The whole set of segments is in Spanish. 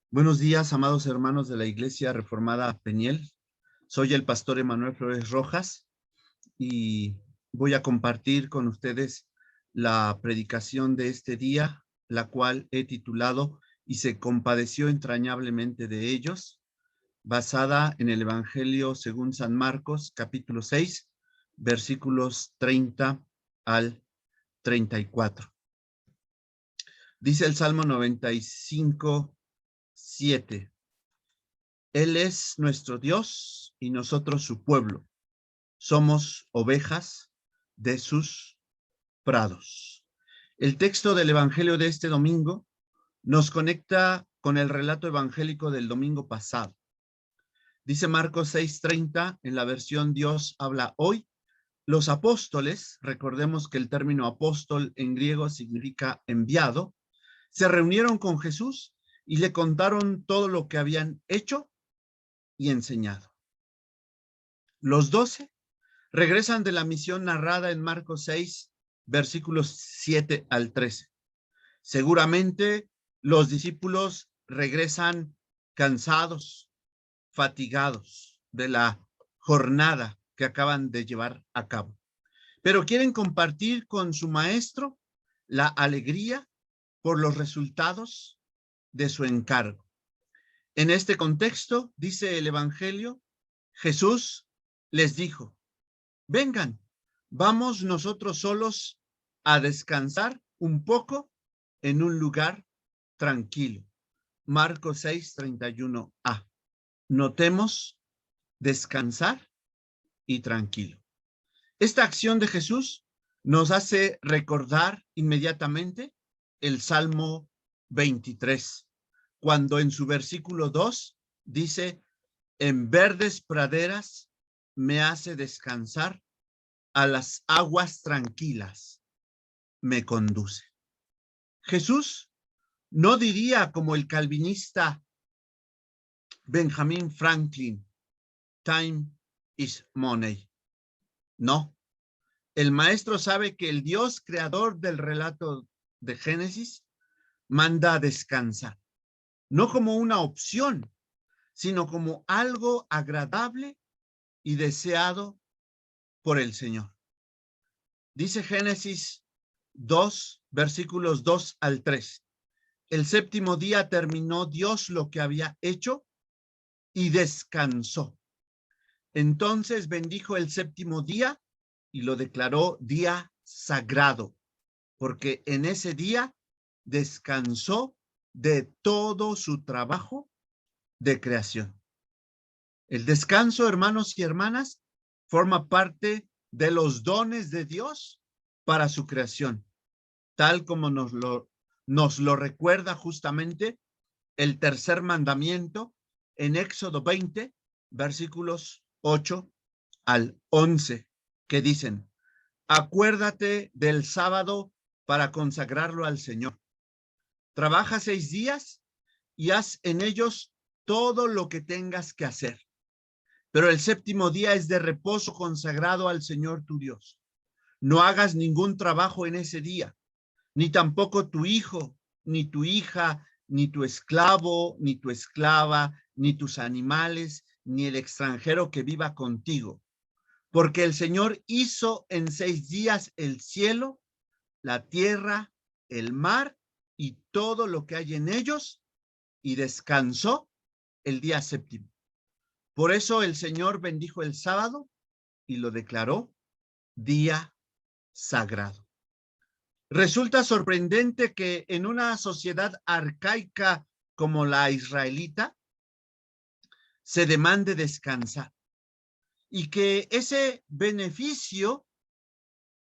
Buenos días, amados hermanos de la Iglesia Reformada Peniel. Soy el pastor Emanuel Flores Rojas y voy a compartir con ustedes la predicación de este día, la cual he titulado "Y se compadeció entrañablemente de ellos", basada en el Evangelio según San Marcos, capítulo 6, versículos 30 al 34. Dice el Salmo 95, 7. Él es nuestro Dios y nosotros su pueblo. Somos ovejas de sus prados. El texto del Evangelio de este domingo nos conecta con el relato evangélico del domingo pasado. Dice Marcos 6:30 en la versión Dios habla hoy. Los apóstoles, recordemos que el término apóstol en griego significa enviado, se reunieron con Jesús y le contaron todo lo que habían hecho y enseñado. Los 12 regresan de la misión narrada en Marcos 6, versículos 7 al 13. Seguramente los discípulos regresan cansados, fatigados de la jornada que acaban de llevar a cabo, pero quieren compartir con su maestro la alegría por los resultados de su encargo. En este contexto, dice el Evangelio, Jesús les dijo: vengan, vamos nosotros solos a descansar un poco en un lugar tranquilo. Marcos 6:31a. Notemos descansar y tranquilo. Esta acción de Jesús nos hace recordar inmediatamente el Salmo 23, cuando en su versículo 2 dice: en verdes praderas me hace descansar, a las aguas tranquilas me conduce. Jesús no diría como el calvinista Benjamin Franklin: time is money. No, el maestro sabe que el Dios creador del relato de Génesis manda a descansar, no como una opción, sino como algo agradable y deseado por el Señor. Dice Génesis 2, versículos 2 al 3. El séptimo día terminó Dios lo que había hecho y descansó. Entonces bendijo el séptimo día y lo declaró día sagrado, porque en ese día descansó de todo su trabajo de creación. El descanso, hermanos y hermanas, forma parte de los dones de Dios para su creación, tal como nos lo recuerda justamente el tercer mandamiento en Éxodo 20, versículos 8 al 11, que dicen: acuérdate del sábado para consagrarlo al Señor. Trabaja 6 días y haz en ellos todo lo que tengas que hacer. Pero el séptimo día es de reposo consagrado al Señor tu Dios. No hagas ningún trabajo en ese día, ni tampoco tu hijo, ni tu hija, ni tu esclavo, ni tu esclava, ni tus animales, ni el extranjero que viva contigo. Porque el Señor hizo en 6 días el cielo, la tierra, el mar y todo lo que hay en ellos, y descansó el día séptimo. Por eso el Señor bendijo el sábado y lo declaró día sagrado. Resulta sorprendente que en una sociedad arcaica como la israelita se demande descansar y que ese beneficio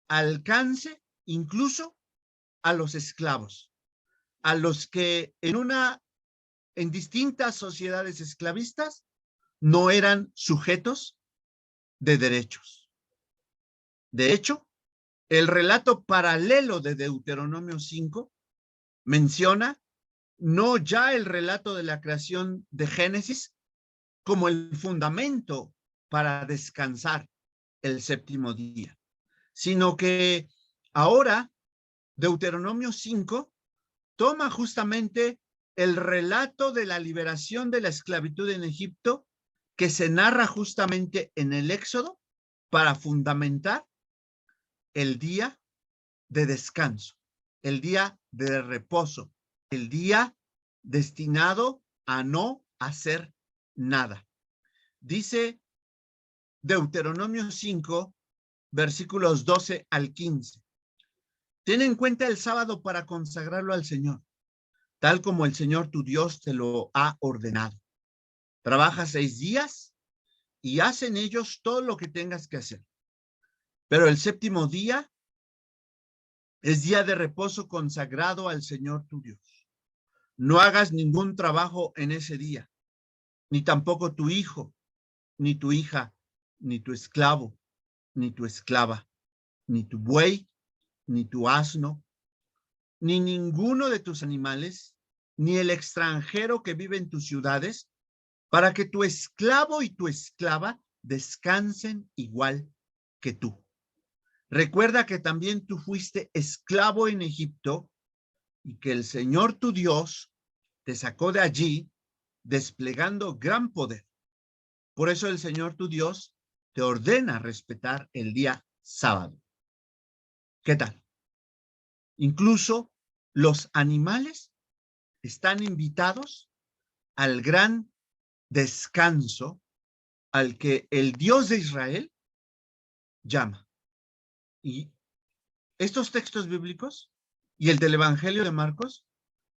alcance incluso a los esclavos, a los que en distintas sociedades esclavistas no eran sujetos de derechos. De hecho, el relato paralelo de Deuteronomio 5 menciona no ya el relato de la creación de Génesis como el fundamento para descansar el séptimo día, sino que ahora Deuteronomio 5 toma justamente el relato de la liberación de la esclavitud en Egipto que se narra justamente en el Éxodo para fundamentar el día de descanso, el día de reposo, el día destinado a no hacer nada. Dice Deuteronomio 5, versículos 12 al 15. Ten en cuenta el sábado para consagrarlo al Señor, tal como el Señor tu Dios te lo ha ordenado. Trabaja 6 días y haz en ellos todo lo que tengas que hacer. Pero el séptimo día es día de reposo consagrado al Señor tu Dios. No hagas ningún trabajo en ese día, ni tampoco tu hijo, ni tu hija, ni tu esclavo, ni tu esclava, ni tu buey, ni tu asno, ni ninguno de tus animales, ni el extranjero que vive en tus ciudades, para que tu esclavo y tu esclava descansen igual que tú. Recuerda que también tú fuiste esclavo en Egipto y que el Señor tu Dios te sacó de allí desplegando gran poder. Por eso el Señor tu Dios te ordena respetar el día sábado. ¿Qué tal? Incluso los animales están invitados al gran descanso al que el Dios de Israel llama. Y estos textos bíblicos y el del Evangelio de Marcos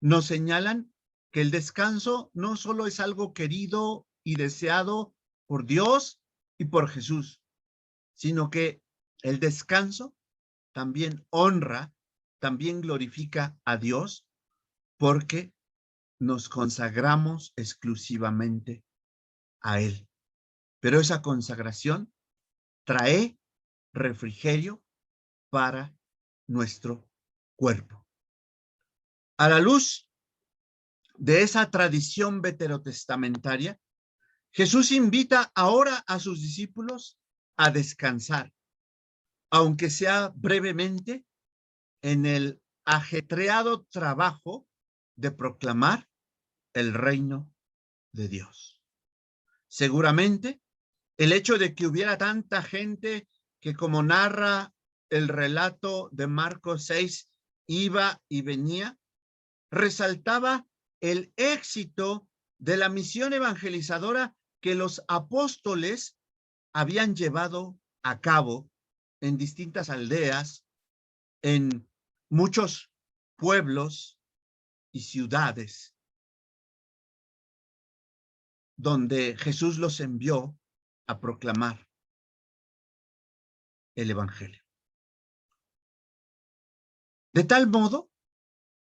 nos señalan que el descanso no solo es algo querido y deseado por Dios y por Jesús, sino que el descanso también honra, también glorifica a Dios porque nos consagramos exclusivamente a Él. Pero esa consagración trae refrigerio para nuestro cuerpo. A la luz de esa tradición veterotestamentaria, Jesús invita ahora a sus discípulos a descansar, aunque sea brevemente, en el ajetreado trabajo de proclamar el reino de Dios. Seguramente, el hecho de que hubiera tanta gente que, como narra el relato de Marcos 6, iba y venía, resaltaba el éxito de la misión evangelizadora que los apóstoles habían llevado a cabo en distintas aldeas, en muchos pueblos y ciudades donde Jesús los envió a proclamar el evangelio. De tal modo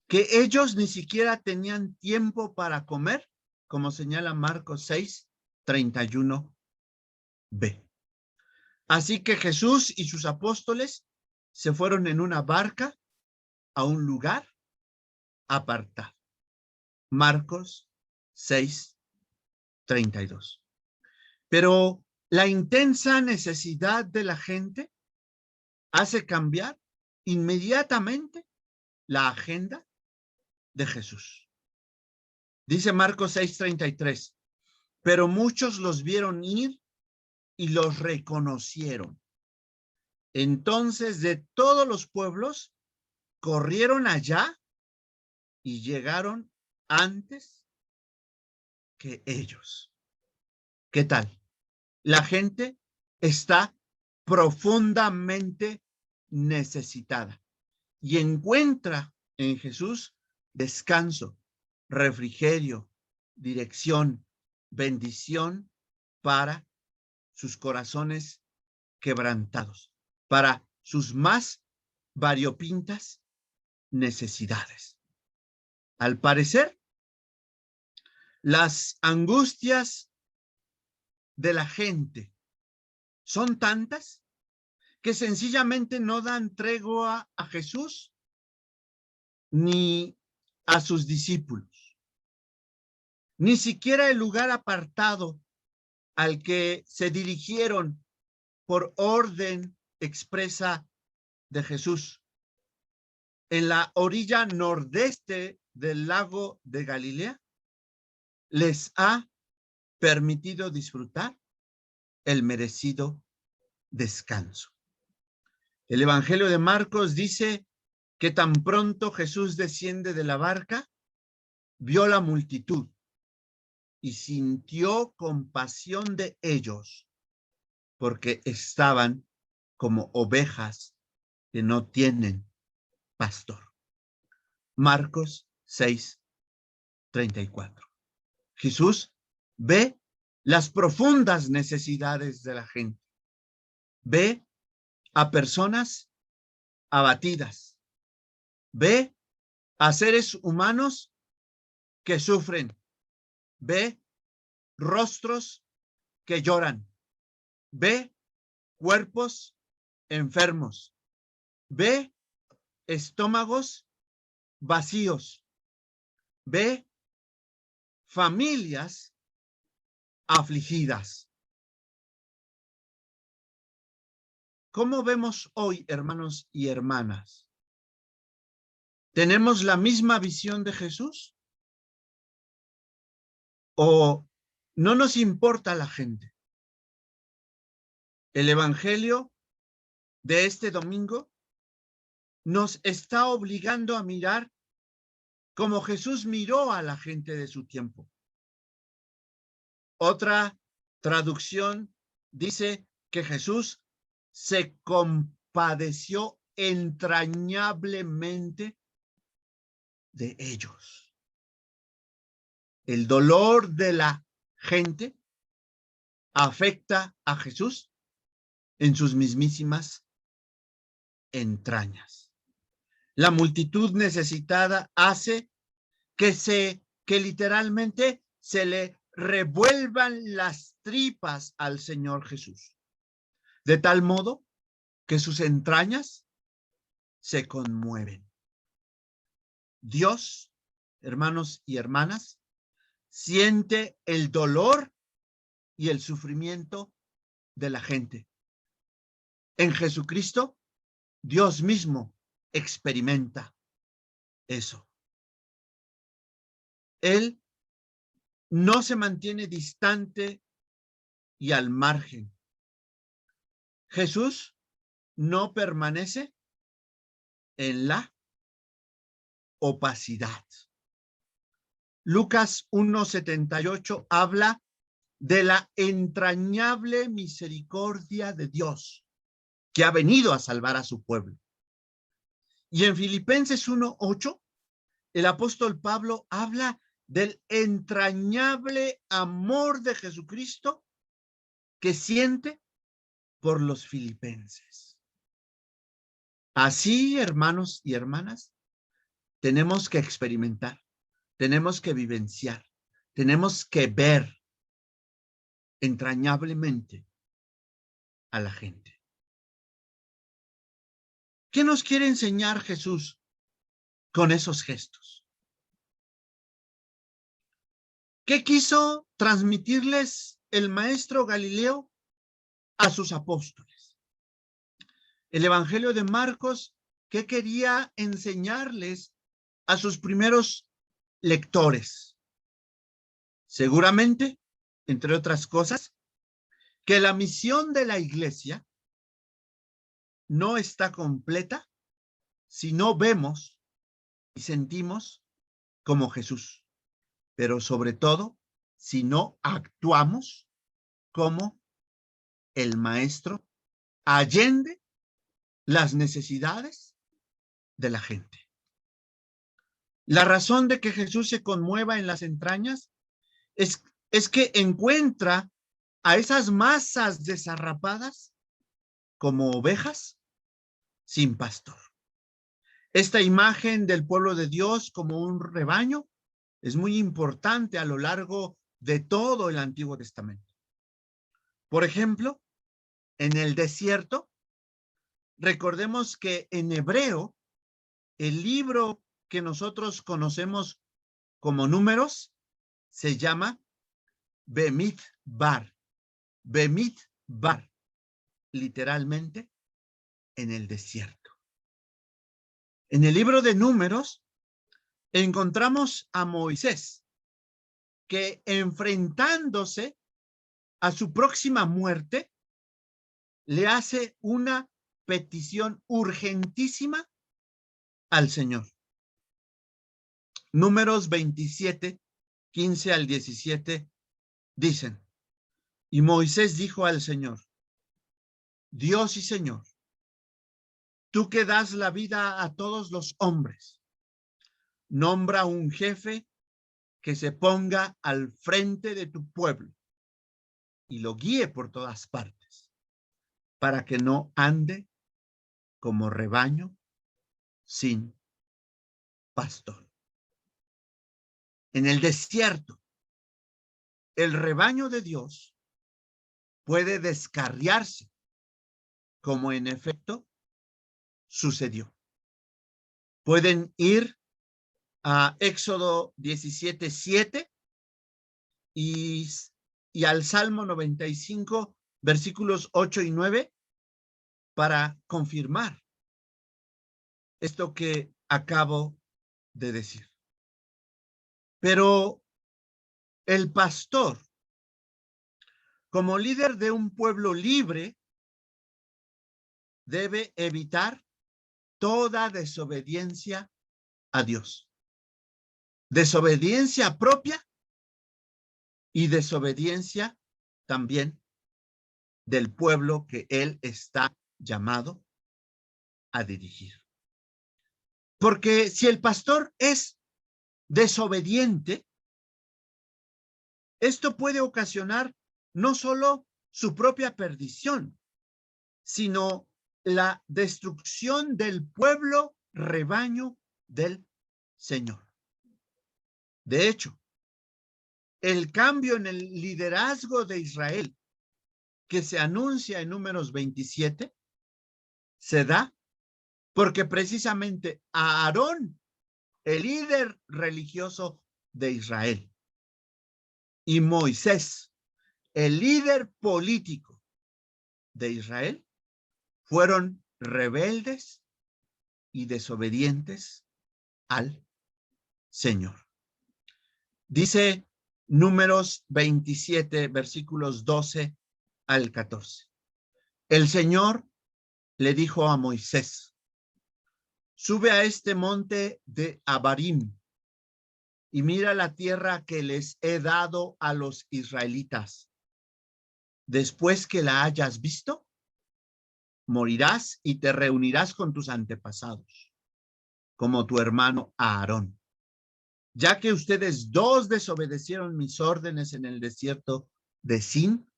que ellos ni siquiera tenían tiempo para comer, como señala Marcos 6, 31b. Así que Jesús y sus apóstoles se fueron en una barca a un lugar apartado. Marcos 6, 32. Pero la intensa necesidad de la gente hace cambiar inmediatamente la agenda de Jesús. Dice Marcos 6:33, pero muchos los vieron ir y los reconocieron. Entonces de todos los pueblos corrieron allá y llegaron antes que ellos. ¿Qué tal? La gente está profundamente necesitada y encuentra en Jesús descanso, refrigerio, dirección, bendición para sus corazones quebrantados, para sus más variopintas necesidades. Al parecer, las angustias de la gente son tantas que sencillamente no dan tregua a Jesús ni a sus discípulos. Ni siquiera el lugar apartado al que se dirigieron por orden expresa de Jesús en la orilla nordeste del lago de Galilea, les ha permitido disfrutar el merecido descanso. El Evangelio de Marcos dice que tan pronto Jesús desciende de la barca, vio la multitud y sintió compasión de ellos, porque estaban como ovejas que no tienen pastor. Marcos 6:34. Jesús ve las profundas necesidades de la gente. Ve a personas abatidas. Ve a seres humanos que sufren. Ve rostros que lloran. Ve cuerpos enfermos. Ve estómagos vacíos. Ve familias afligidas. ¿Cómo vemos hoy, hermanos y hermanas? ¿Tenemos la misma visión de Jesús? ¿O no nos importa la gente? El Evangelio de este domingo nos está obligando a mirar como Jesús miró a la gente de su tiempo. Otra traducción dice que Jesús se compadeció entrañablemente de ellos. El dolor de la gente afecta a Jesús en sus mismísimas entrañas. La multitud necesitada hace que literalmente se le revuelvan las tripas al Señor Jesús, de tal modo que sus entrañas se conmueven. Dios, hermanos y hermanas, siente el dolor y el sufrimiento de la gente. En Jesucristo, Dios mismo experimenta eso. Él no se mantiene distante y al margen. Jesús no permanece en la opacidad. Lucas 1:78 habla de la entrañable misericordia de Dios que ha venido a salvar a su pueblo. Y en Filipenses 1:8, el apóstol Pablo habla del entrañable amor de Jesucristo que siente por los filipenses. Así, hermanos y hermanas, tenemos que experimentar, tenemos que vivenciar, tenemos que ver entrañablemente a la gente. ¿Qué nos quiere enseñar Jesús con esos gestos? ¿Qué quiso transmitirles el maestro Galileo a sus apóstoles? El Evangelio de Marcos, ¿qué quería enseñarles a sus primeros lectores? Seguramente, entre otras cosas, que la misión de la iglesia no está completa si no vemos y sentimos como Jesús, pero sobre todo si no actuamos como el maestro allende las necesidades de la gente. La razón de que Jesús se conmueva en las entrañas es que encuentra a esas masas desarrapadas como ovejas sin pastor. Esta imagen del pueblo de Dios como un rebaño es muy importante a lo largo de todo el Antiguo Testamento. Por ejemplo, en el desierto, recordemos que en hebreo, el libro que nosotros conocemos como Números se llama Bemidbar. Bemidbar, literalmente en el desierto. En el libro de Números encontramos a Moisés, que enfrentándose a su próxima muerte, le hace una petición urgentísima al Señor. Números 27, 15 al 17, dicen: y Moisés dijo al Señor: Dios y Señor, tú que das la vida a todos los hombres, nombra un jefe que se ponga al frente de tu pueblo y lo guíe por todas partes, para que no ande como rebaño sin pastor. En el desierto, el rebaño de Dios puede descarriarse, como en efecto sucedió. Pueden ir a Éxodo 17:7 y al Salmo 95, versículos 8 y 9, para confirmar esto que acabo de decir. Pero el pastor, como líder de un pueblo libre, debe evitar toda desobediencia a Dios. Desobediencia propia y desobediencia también del pueblo que él está llamado a dirigir. Porque si el pastor es desobediente, esto puede ocasionar no solo su propia perdición, sino la destrucción del pueblo rebaño del Señor. De hecho, el cambio en el liderazgo de Israel que se anuncia en Números 27 se da porque precisamente a Aarón, el líder religioso de Israel, y Moisés, el líder político de Israel, fueron rebeldes y desobedientes al Señor. Dice Números 27, versículos 12 al 14. El Señor le dijo a Moisés: sube a este monte de Abarim y mira la tierra que les he dado a los israelitas. Después que la hayas visto, morirás y te reunirás con tus antepasados, como tu hermano Aarón, ya que ustedes dos desobedecieron mis órdenes en el desierto de Sin,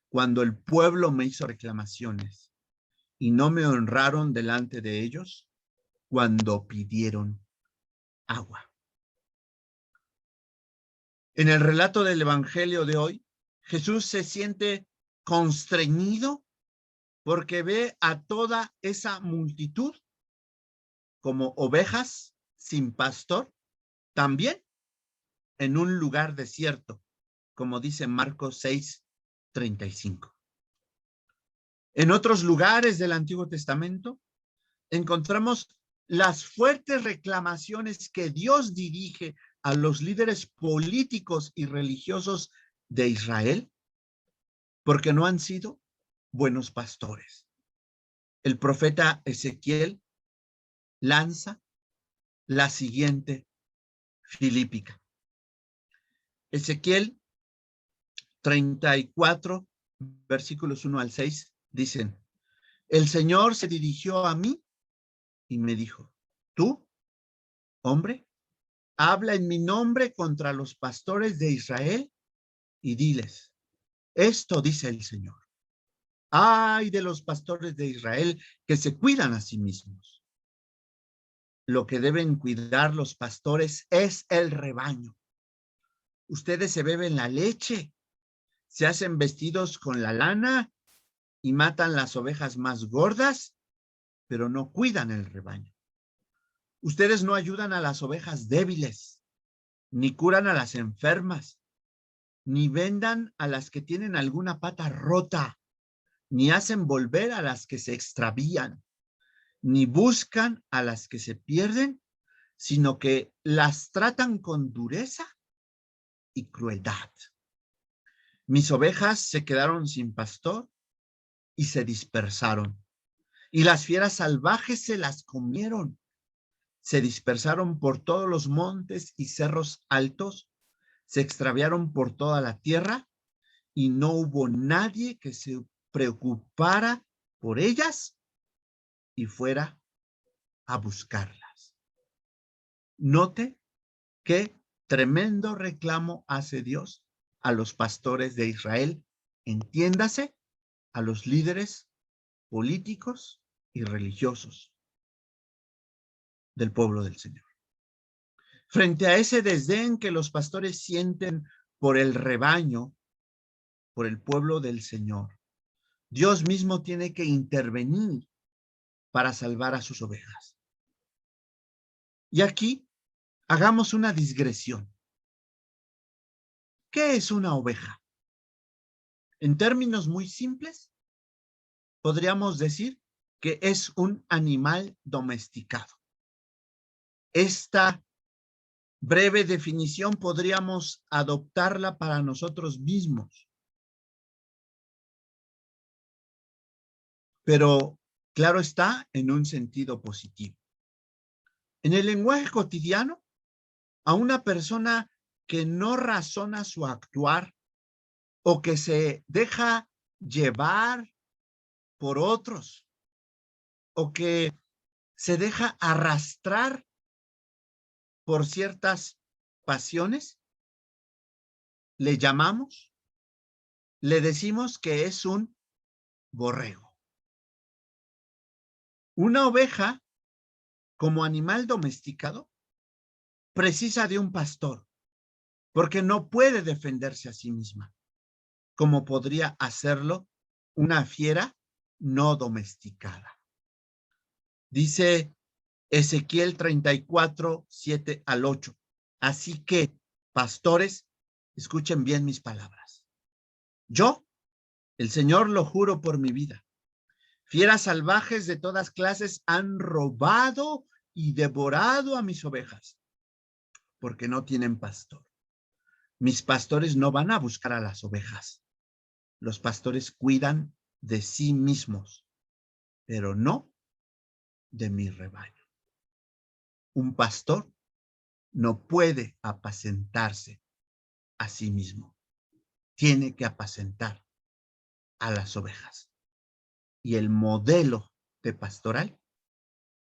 cuando el pueblo me hizo reclamaciones, y no me honraron delante de ellos cuando pidieron agua. En el relato del Evangelio de hoy, Jesús se siente constreñido porque ve a toda esa multitud como ovejas sin pastor, también en un lugar desierto, como dice Marcos 6:35. En otros lugares del Antiguo Testamento encontramos las fuertes reclamaciones que Dios dirige a los líderes políticos y religiosos de Israel porque no han sido buenos pastores. El profeta Ezequiel lanza la siguiente filípica. Ezequiel 34, versículos 1 al 6, dicen: el Señor se dirigió a mí y me dijo: tú, hombre, habla en mi nombre contra los pastores de Israel y diles: esto dice el Señor. Ay de los pastores de Israel que se cuidan a sí mismos. Lo que deben cuidar los pastores es el rebaño. Ustedes se beben la leche, se hacen vestidos con la lana y matan las ovejas más gordas, pero no cuidan el rebaño. Ustedes no ayudan a las ovejas débiles, ni curan a las enfermas, ni vendan a las que tienen alguna pata rota, ni hacen volver a las que se extravían, ni buscan a las que se pierden, sino que las tratan con dureza y crueldad. Mis ovejas se quedaron sin pastor y se dispersaron, y las fieras salvajes se las comieron. Se dispersaron por todos los montes y cerros altos, se extraviaron por toda la tierra, y no hubo nadie que se preocupara por ellas y fuera a buscarlas. Note qué tremendo reclamo hace Dios a los pastores de Israel, entiéndase, a los líderes políticos y religiosos del pueblo del Señor. Frente a ese desdén que los pastores sienten por el rebaño, por el pueblo del Señor, Dios mismo tiene que intervenir para salvar a sus ovejas. Y aquí hagamos una digresión. ¿Qué es una oveja? En términos muy simples, podríamos decir que es un animal domesticado. Esta breve definición podríamos adoptarla para nosotros mismos. Pero claro está, en un sentido positivo. En el lenguaje cotidiano, a una persona que no razona su actuar o que se deja llevar por otros o que se deja arrastrar por ciertas pasiones, le llamamos, le decimos que es un borrego. Una oveja, como animal domesticado, precisa de un pastor, porque no puede defenderse a sí misma, como podría hacerlo una fiera no domesticada. Dice Ezequiel 34, 7 al 8. Así que, pastores, escuchen bien mis palabras. Yo, el Señor, lo juro por mi vida. Fieras salvajes de todas clases han robado y devorado a mis ovejas, porque no tienen pastor. Mis pastores no van a buscar a las ovejas. Los pastores cuidan de sí mismos, pero no de mi rebaño. Un pastor no puede apacentarse a sí mismo. Tiene que apacentar a las ovejas. Y el modelo de pastoral,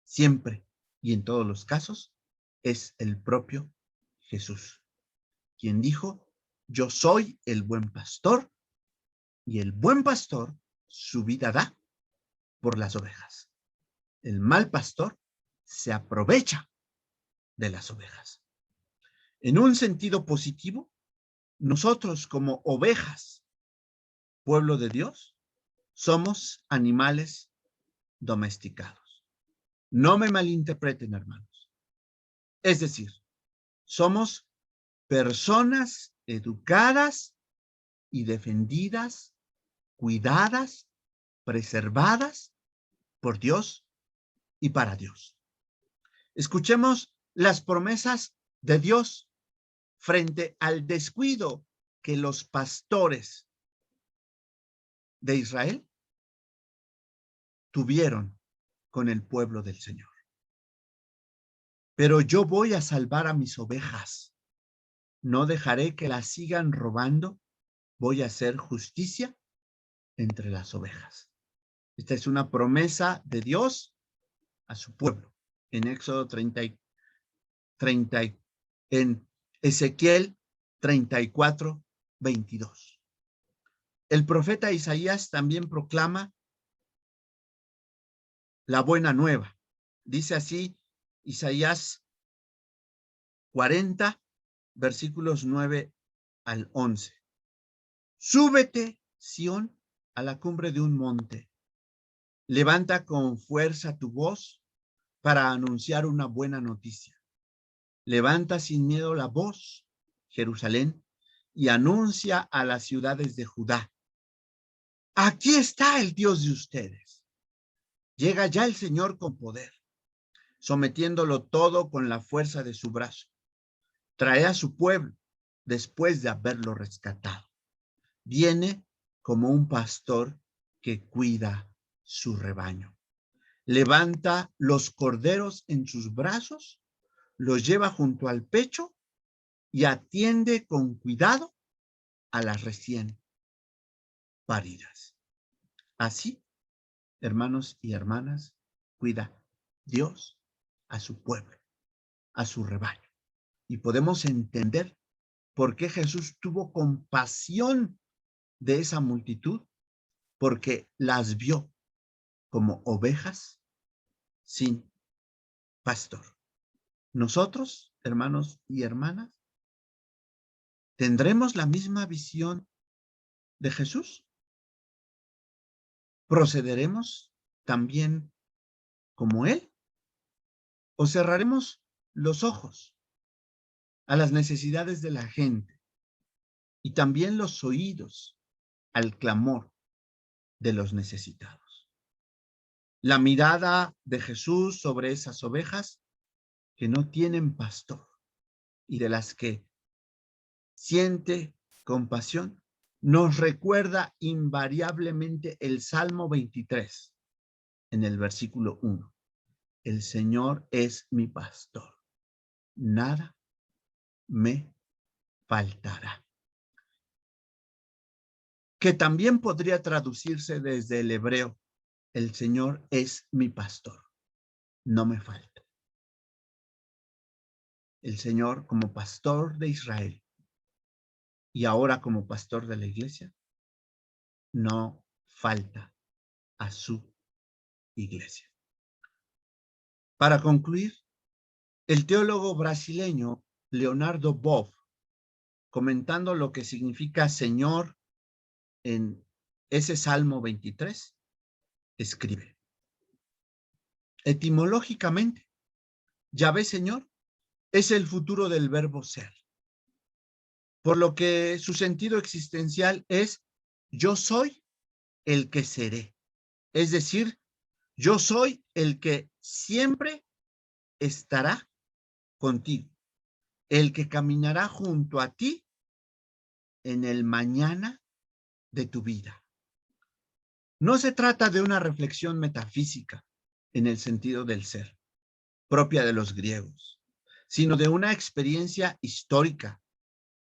siempre y en todos los casos, es el propio Jesús, quien dijo: yo soy el buen pastor, y el buen pastor su vida da por las ovejas. El mal pastor se aprovecha de las ovejas. En un sentido positivo, nosotros como ovejas, pueblo de Dios, somos animales domesticados. No me malinterpreten, hermanos. Es decir, somos personas educadas y defendidas, cuidadas, preservadas por Dios y para Dios. Escuchemos las promesas de Dios frente al descuido que los pastores de Israel tuvieron con el pueblo del Señor. Pero yo voy a salvar a mis ovejas. No dejaré que las sigan robando. Voy a hacer justicia entre las ovejas. Esta es una promesa de Dios a su pueblo. En Éxodo 30, en Ezequiel 34, 22. El profeta Isaías también proclama la buena nueva. Dice así Isaías 40, versículos 9 al 11. Súbete, Sión, a la cumbre de un monte. Levanta con fuerza tu voz para anunciar una buena noticia. Levanta sin miedo la voz, Jerusalén, y anuncia a las ciudades de Judá: aquí está el Dios de ustedes. Llega ya el Señor con poder, sometiéndolo todo con la fuerza de su brazo. Trae a su pueblo después de haberlo rescatado. Viene como un pastor que cuida su rebaño. Levanta los corderos en sus brazos, los lleva junto al pecho y atiende con cuidado a las recién paridas. Así, hermanos y hermanas, cuida Dios a su pueblo, a su rebaño. Y podemos entender por qué Jesús tuvo compasión de esa multitud, porque las vio como ovejas sin pastor. Nosotros, hermanos y hermanas, ¿tendremos la misma visión de Jesús? ¿Procederemos también como Él? ¿O cerraremos los ojos a las necesidades de la gente y también los oídos al clamor de los necesitados? La mirada de Jesús sobre esas ovejas que no tienen pastor y de las que siente compasión, nos recuerda invariablemente el Salmo 23 en el versículo 1. El Señor es mi pastor, nada me faltará. Que también podría traducirse desde el hebreo, el Señor es mi pastor, no me falta. El Señor como pastor de Israel y ahora como pastor de la iglesia, no falta a su iglesia. Para concluir, el teólogo brasileño Leonardo Boff, comentando lo que significa Señor en ese Salmo 23, escribe: etimológicamente, Yahvé Señor es el futuro del verbo ser, por lo que su sentido existencial es yo soy el que seré, es decir, yo soy el que siempre estará contigo, el que caminará junto a ti en el mañana de tu vida. No se trata de una reflexión metafísica en el sentido del ser, propia de los griegos, sino de una experiencia histórica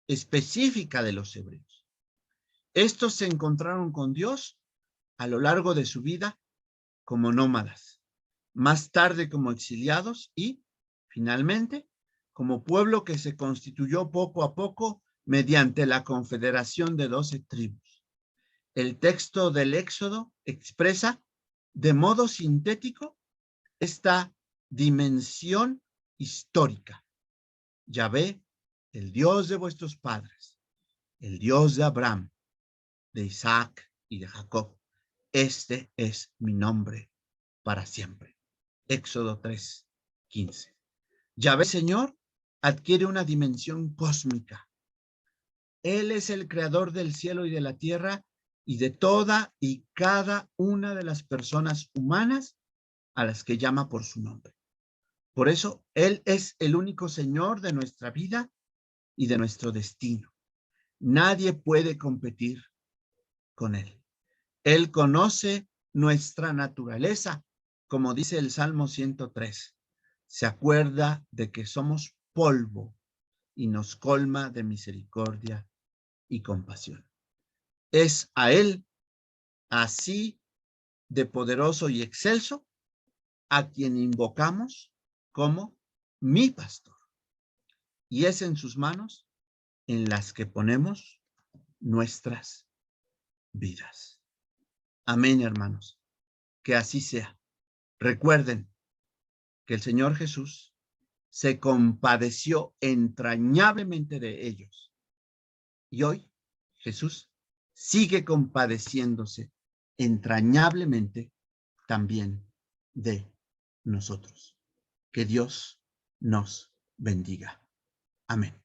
específica de los hebreos. Estos se encontraron con Dios a lo largo de su vida como nómadas, más tarde como exiliados y, finalmente, como pueblo que se constituyó poco a poco mediante la confederación de 12 tribus. El texto del Éxodo expresa de modo sintético esta dimensión histórica. Yahvé, el Dios de vuestros padres, el Dios de Abraham, de Isaac y de Jacob, este es mi nombre para siempre. Éxodo 3:15. Yahvé Señor adquiere una dimensión cósmica. Él es el creador del cielo y de la tierra y de toda y cada una de las personas humanas a las que llama por su nombre. Por eso, Él es el único Señor de nuestra vida y de nuestro destino. Nadie puede competir con Él. Él conoce nuestra naturaleza, como dice el Salmo 103. Se acuerda de que somos polvo y nos colma de misericordia y compasión. Es a Él, así de poderoso y excelso, a quien invocamos como mi pastor. Y es en sus manos en las que ponemos nuestras vidas. Amén, hermanos. Que así sea. Recuerden que el Señor Jesús se compadeció entrañablemente de ellos. Y hoy Jesús sigue compadeciéndose entrañablemente también de nosotros. Que Dios nos bendiga. Amén.